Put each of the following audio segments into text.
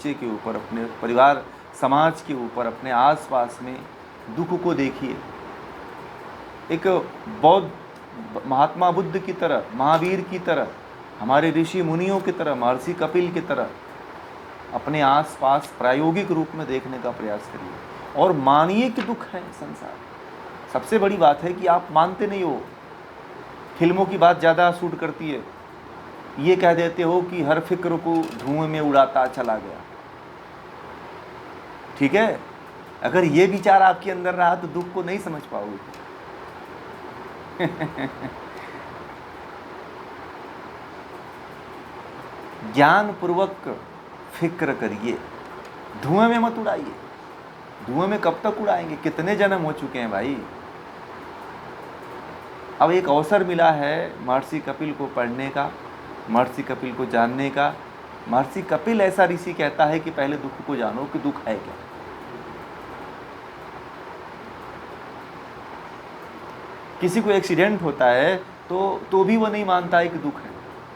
बच्चे के ऊपर, अपने परिवार समाज के ऊपर, अपने आसपास में दुख को देखिए। एक बौद्ध महात्मा बुद्ध की तरह, महावीर की तरह, हमारे ऋषि मुनियों की तरह, महर्षि कपिल की तरह अपने आसपास प्रायोगिक रूप में देखने का प्रयास करिए और मानिए कि दुख है संसार। सबसे बड़ी बात है कि आप मानते नहीं हो। फिल्मों की बात ज़्यादा सूट करती है। ये कह देते हो कि हर फिक्र को धुएं में उड़ाता चला गया। ठीक है, अगर ये विचार आपके अंदर रहा तो दुख को नहीं समझ पाओगे। ज्ञान पूर्वक फिक्र करिए, धुएं में मत उड़ाइए। धुएं में कब तक उड़ाएंगे? कितने जन्म हो चुके हैं भाई। अब एक अवसर मिला है महर्षि कपिल को पढ़ने का, महर्षि कपिल को जानने का। महर्षि कपिल ऐसा ऋषि कहता है कि पहले दुख को जानो कि दुख है क्या। किसी को एक्सीडेंट होता है तो भी वो नहीं मानता है कि दुख है।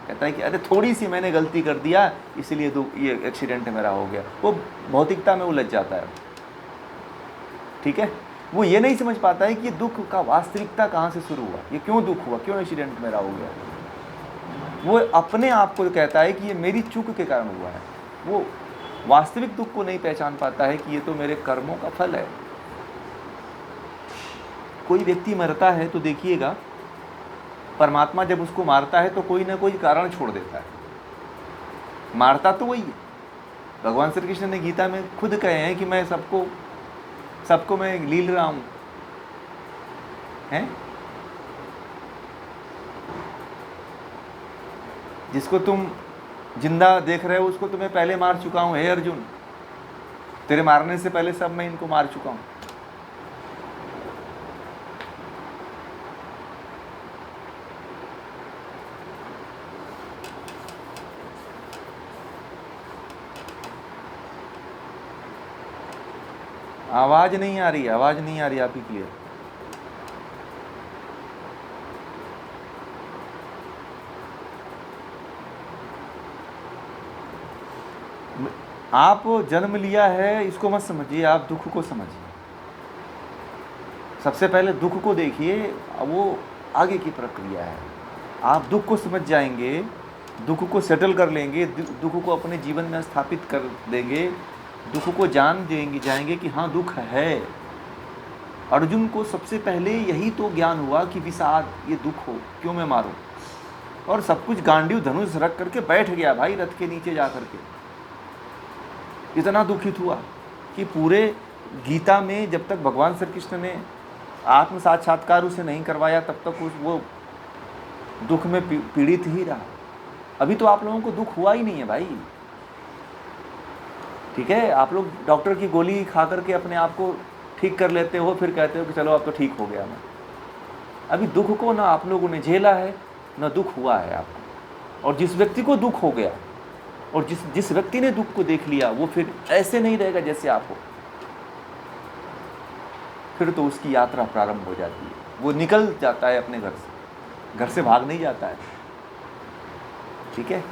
कहता है कि अरे थोड़ी सी मैंने गलती कर दिया इसलिए ये एक्सीडेंट मेरा हो गया। वो भौतिकता में उलझ जाता है। ठीक है, वो ये नहीं समझ पाता है कि दुख का वास्तविकता कहाँ से शुरू हुआ, ये क्यों दुख हुआ, क्यों एक्सीडेंट मेरा हो गया। वो अपने आप को कहता है कि ये मेरी चूक के कारण हुआ है। वो वास्तविक दुख को नहीं पहचान पाता है कि ये तो मेरे कर्मों का फल है। कोई व्यक्ति मरता है तो देखिएगा, परमात्मा जब उसको मारता है तो कोई ना कोई कारण छोड़ देता है। मारता तो वही है। भगवान श्री कृष्ण ने गीता में खुद कहे हैं कि मैं सबको मैं लील रहा हूं, हैं? जिसको तुम जिंदा देख रहे हो उसको तो मैं पहले मार चुका हूं। हे अर्जुन, तेरे मारने से पहले सब मैं इनको मार चुका हूं। आवाज नहीं आ रही, आवाज नहीं आ रही आपकी क्लियर। आप जन्म लिया है इसको मत समझिए, आप दुख को समझिए। सबसे पहले दुख को देखिए, वो आगे की प्रक्रिया है। आप दुख को समझ जाएंगे, दुख को सेटल कर लेंगे, दुख को अपने जीवन में स्थापित कर देंगे, दुख को जान जाएंगे कि हाँ दुख है। अर्जुन को सबसे पहले यही तो ज्ञान हुआ कि विषाद, ये दुख हो, क्यों मैं मारूं। और सब कुछ गांडीव धनुष रख करके बैठ गया भाई रथ के नीचे जा करके। इतना दुखित हुआ कि पूरे गीता में जब तक भगवान श्री कृष्ण ने आत्म साक्षात्कार उसे नहीं करवाया तब तक वो दुख में पीड़ित ही रहा। अभी तो आप लोगों को दुख हुआ ही नहीं है भाई। ठीक है, आप लोग डॉक्टर की गोली खा करके अपने आप को ठीक कर लेते हो, फिर कहते हो कि चलो अब तो ठीक हो गया मैं। अभी दुख को ना आप लोगों ने झेला है ना दुख हुआ है आपको। और जिस व्यक्ति को दुख हो गया और जिस व्यक्ति ने दुख को देख लिया वो फिर ऐसे नहीं रहेगा जैसे आप हो। फिर तो उसकी यात्रा प्रारंभ हो जाती है, वो निकल जाता है अपने घर से भाग नहीं जाता है। ठीक है,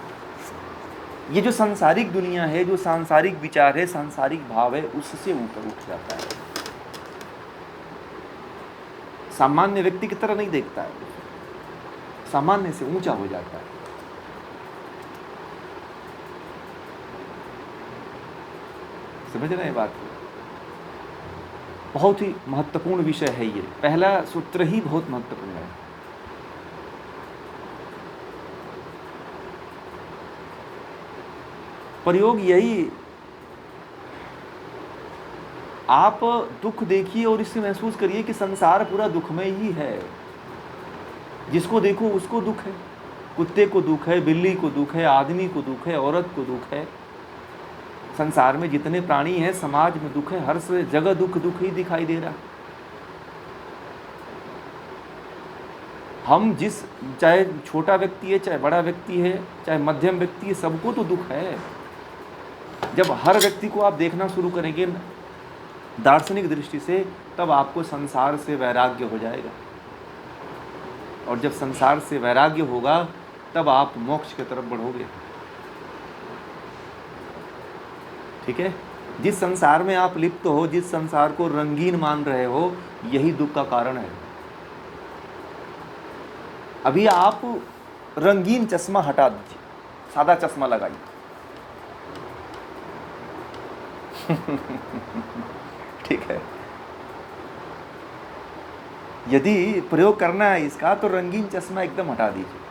ये जो सांसारिक दुनिया है, जो सांसारिक विचार है, सांसारिक भाव है, उससे ऊपर उठ जाता है। सामान्य व्यक्ति की तरह नहीं देखता है, सामान्य से ऊंचा हो जाता है। समझ रहे हैं बात को? बहुत ही महत्वपूर्ण विषय है ये। पहला सूत्र ही बहुत महत्वपूर्ण है। प्रयोग यही, आप दुख देखिए और इससे महसूस करिए कि संसार पूरा दुखमय ही है। जिसको देखो उसको दुख है। कुत्ते को दुख है, बिल्ली को दुख है, आदमी को दुख है, औरत को दुख है। संसार में जितने प्राणी हैं समाज में दुख है, हर जगह दुख दुख ही दिखाई दे रहा। हम चाहे छोटा व्यक्ति है, चाहे बड़ा व्यक्ति है, चाहे मध्यम व्यक्ति है, सबको तो दुख है। जब हर व्यक्ति को आप देखना शुरू करेंगे दार्शनिक दृष्टि से, तब आपको संसार से वैराग्य हो जाएगा। और जब संसार से वैराग्य होगा तब आप मोक्ष की तरफ बढ़ोगे। ठीक है, जिस संसार में आप लिप्त हो, जिस संसार को रंगीन मान रहे हो, यही दुख का कारण है। अभी आप रंगीन चश्मा हटा दीजिए, सादा चश्मा लगाइए। ठीक है, यदि प्रयोग करना है इसका तो रंगीन चश्मा एकदम हटा दीजिए।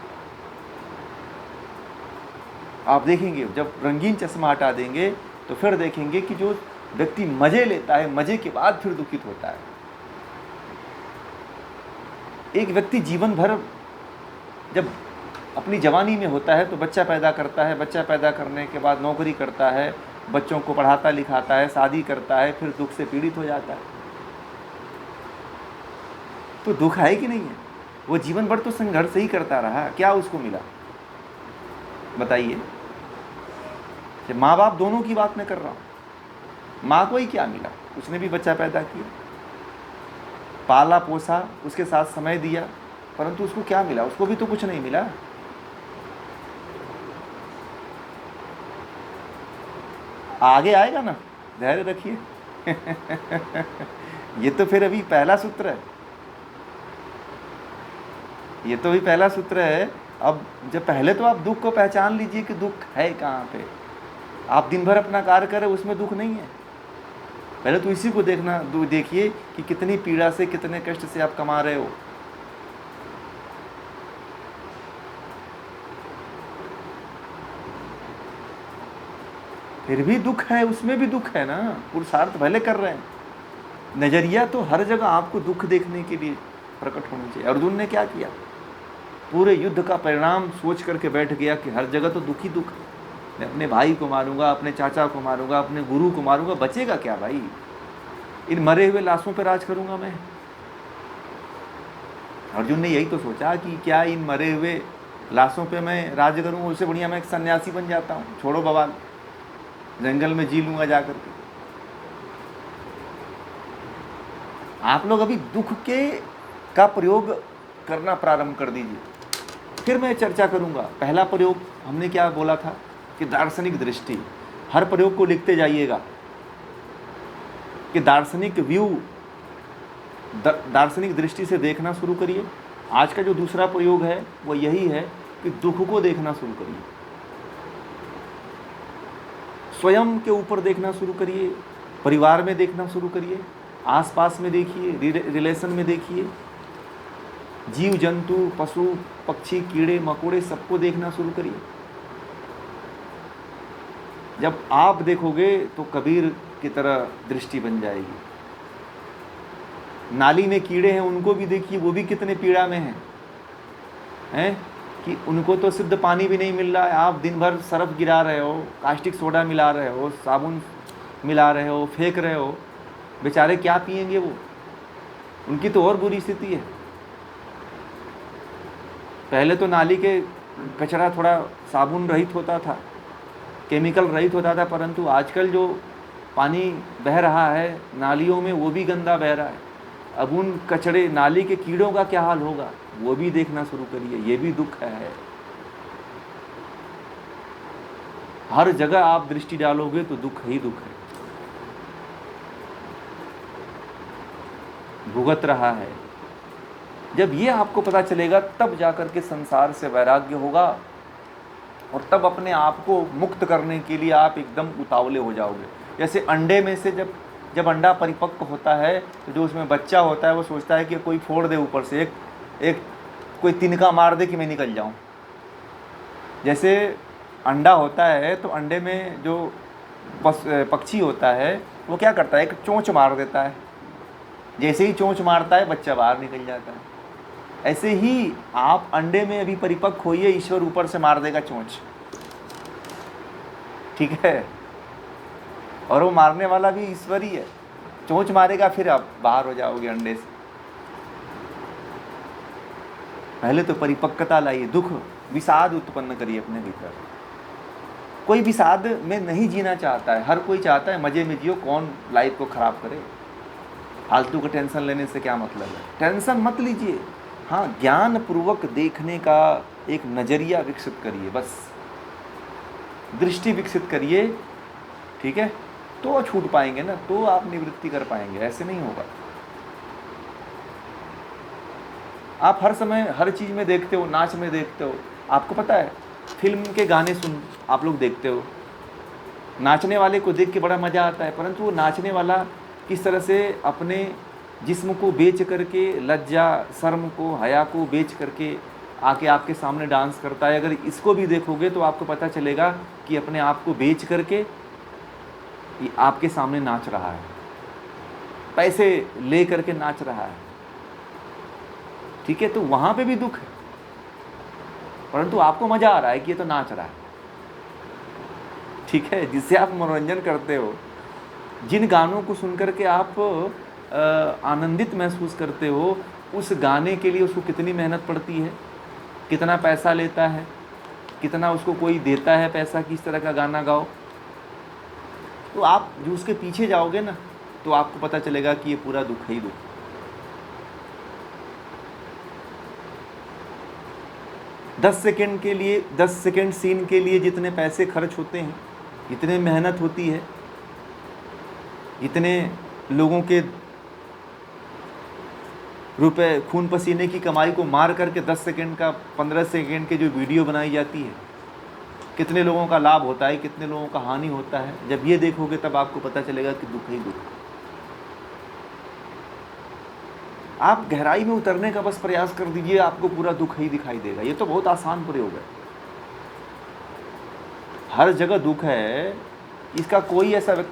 आप देखेंगे जब रंगीन चश्मा हटा देंगे तो फिर देखेंगे कि जो व्यक्ति मजे लेता है, मजे के बाद फिर दुखित होता है। एक व्यक्ति जीवन भर जब अपनी जवानी में होता है तो बच्चा पैदा करता है, बच्चा पैदा करने के बाद नौकरी करता है, बच्चों को पढ़ाता लिखाता है, शादी करता है, फिर दुख से पीड़ित हो जाता है। तो दुख है कि नहीं है? वो जीवन भर तो संघर्ष ही करता रहा, क्या उसको मिला बताइए? माँ बाप दोनों की बात मैं कर रहा हूँ। माँ को ही क्या मिला? उसने भी बच्चा पैदा किया, पाला पोसा, उसके साथ समय दिया, परंतु उसको क्या मिला? उसको भी तो कुछ नहीं मिला। आगे आएगा ना, धैर्य रखिए। ये तो फिर अभी पहला सूत्र है, ये तो अभी पहला सूत्र है। अब जब पहले तो आप दुख को पहचान लीजिए कि दुख है कहाँ पे। आप दिन भर अपना कार्य करें, उसमें दुख नहीं है। पहले तो इसी को देखना, देखिए कि कितनी पीड़ा से, कितने कष्ट से आप कमा रहे हो। फिर भी दुख है, उसमें भी दुख है ना। पुरुषार्थ भले कर रहे हैं, नजरिया तो हर जगह आपको दुख देखने के लिए प्रकट होना चाहिए। अर्जुन ने क्या किया? पूरे युद्ध का परिणाम सोच करके बैठ गया कि हर जगह तो दुख ही दुख। मैं अपने भाई को मारूंगा, अपने चाचा को मारूंगा, अपने गुरु को मारूंगा, बचेगा क्या भाई? इन मरे हुए लाशों पर राज करूंगा मैं। अर्जुन ने यही तो सोचा कि क्या इन मरे हुए लाशों पे मैं राज करूंगा, उससे बढ़िया मैं एक सन्यासी बन जाता हूँ, छोड़ो बवाल, जंगल में जी लूंगा जा करके। आप लोग अभी दुख के का प्रयोग करना प्रारंभ कर दीजिए, फिर मैं चर्चा करूंगा। पहला प्रयोग हमने क्या बोला था कि दार्शनिक दृष्टि। हर प्रयोग को लिखते जाइएगा कि दार्शनिक व्यू, दार्शनिक दृष्टि से देखना शुरू करिए। आज का जो दूसरा प्रयोग है वो यही है कि दुख को देखना शुरू करिए, स्वयं के ऊपर देखना शुरू करिए, परिवार में देखना शुरू करिए, आसपास में देखिए, रिलेशन में देखिए, जीव जंतु, पशु पक्षी, कीड़े मकोड़े, सबको देखना शुरू करिए। जब आप देखोगे तो कबीर की तरह दृष्टि बन जाएगी। नाली में कीड़े हैं, उनको भी देखिए, वो भी कितने पीड़ा में हैं कि उनको तो शुद्ध पानी भी नहीं मिल रहा है। आप दिन भर सरफ गिरा रहे हो, कास्टिक सोडा मिला रहे हो, साबुन मिला रहे हो, फेंक रहे हो, बेचारे क्या पिएंगे वो? उनकी तो और बुरी स्थिति है। पहले तो नाली के कचरा थोड़ा साबुन रहित होता था, केमिकल रहित होता था, परंतु आजकल जो पानी बह रहा है नालियों में वो भी गंदा बह रहा है। अब उन कचड़े, नाली के कीड़ों का क्या हाल होगा, वो भी देखना शुरू करिए। ये भी दुख है। हर जगह आप दृष्टि डालोगे तो दुख ही दुख है, भुगत रहा है। जब ये आपको पता चलेगा तब जाकर के संसार से वैराग्य होगा, और तब अपने आप को मुक्त करने के लिए आप एकदम उतावले हो जाओगे। जैसे अंडे में से जब अंडा परिपक्व होता है तो जो उसमें बच्चा होता है वो सोचता है कि कोई फोड़ दे ऊपर से, एक कोई तिनका मार दे कि मैं निकल जाऊं। जैसे अंडा होता है तो अंडे में जो पक्षी होता है वो क्या करता है, एक चोंच मार देता है। जैसे ही चोंच मारता है बच्चा बाहर निकल जाता है। ऐसे ही आप अंडे में अभी परिपक्व होइए, ईश्वर ऊपर से मार देगा चोंच, ठीक है? और वो मारने वाला भी ईश्वर ही है। चोंच मारेगा, फिर आप बाहर हो जाओगे अंडे से। पहले तो परिपक्वता लाइए, दुख विषाद उत्पन्न करिए अपने भीतर। कोई विषाद में नहीं जीना चाहता है, हर कोई चाहता है मजे में जियो। कौन लाइफ को खराब करे? फालतू का टेंशन लेने से क्या मतलब है? टेंशन मत लीजिए। हाँ, ज्ञान पूर्वक देखने का एक नजरिया विकसित करिए, बस दृष्टि विकसित करिए ठीक है, तो छूट पाएंगे ना, तो आप निवृत्ति कर पाएंगे, ऐसे नहीं होगा। आप हर समय हर चीज़ में देखते हो, नाच में देखते हो, आपको पता है फिल्म के गाने सुन आप लोग देखते हो, नाचने वाले को देख के बड़ा मज़ा आता है, परंतु वो नाचने वाला किस तरह से अपने जिस्म को बेच करके, लज्जा शर्म को हया को बेच करके आके आपके सामने डांस करता है। अगर इसको भी देखोगे तो आपको पता चलेगा कि अपने आप को बेच करके ये आपके सामने नाच रहा है, पैसे ले करके नाच रहा है, ठीक है, तो वहाँ पे भी दुख है, परंतु आपको मज़ा आ रहा है कि ये तो नाच रहा है, ठीक है, जिससे आप मनोरंजन करते हो, जिन गानों को सुनकर के आप आनंदित महसूस करते हो, उस गाने के लिए उसको कितनी मेहनत पड़ती है, कितना पैसा लेता है, कितना उसको कोई देता है पैसा कि इस तरह का गाना गाओ। तो आप जो उसके पीछे जाओगे ना, तो आपको पता चलेगा कि ये पूरा दुख ही दुख। दस सेकेंड के लिए, 10 सेकेंड सीन के लिए जितने पैसे खर्च होते हैं, जितने मेहनत होती है, जितने लोगों के रुपए खून पसीने की कमाई को मार करके 10 सेकेंड का, 15 सेकेंड के जो वीडियो बनाई जाती है, कितने लोगों का लाभ होता है, कितने लोगों का हानि होता है, जब ये देखोगे तब आपको पता चलेगा कि दुख ही दुख। आप गहराई में उतरने का बस प्रयास कर दीजिए, आपको पूरा दुख ही दिखाई देगा। ये तो बहुत आसान प्रयोग है, हर जगह दुख है, इसका कोई ऐसा व्यक्ति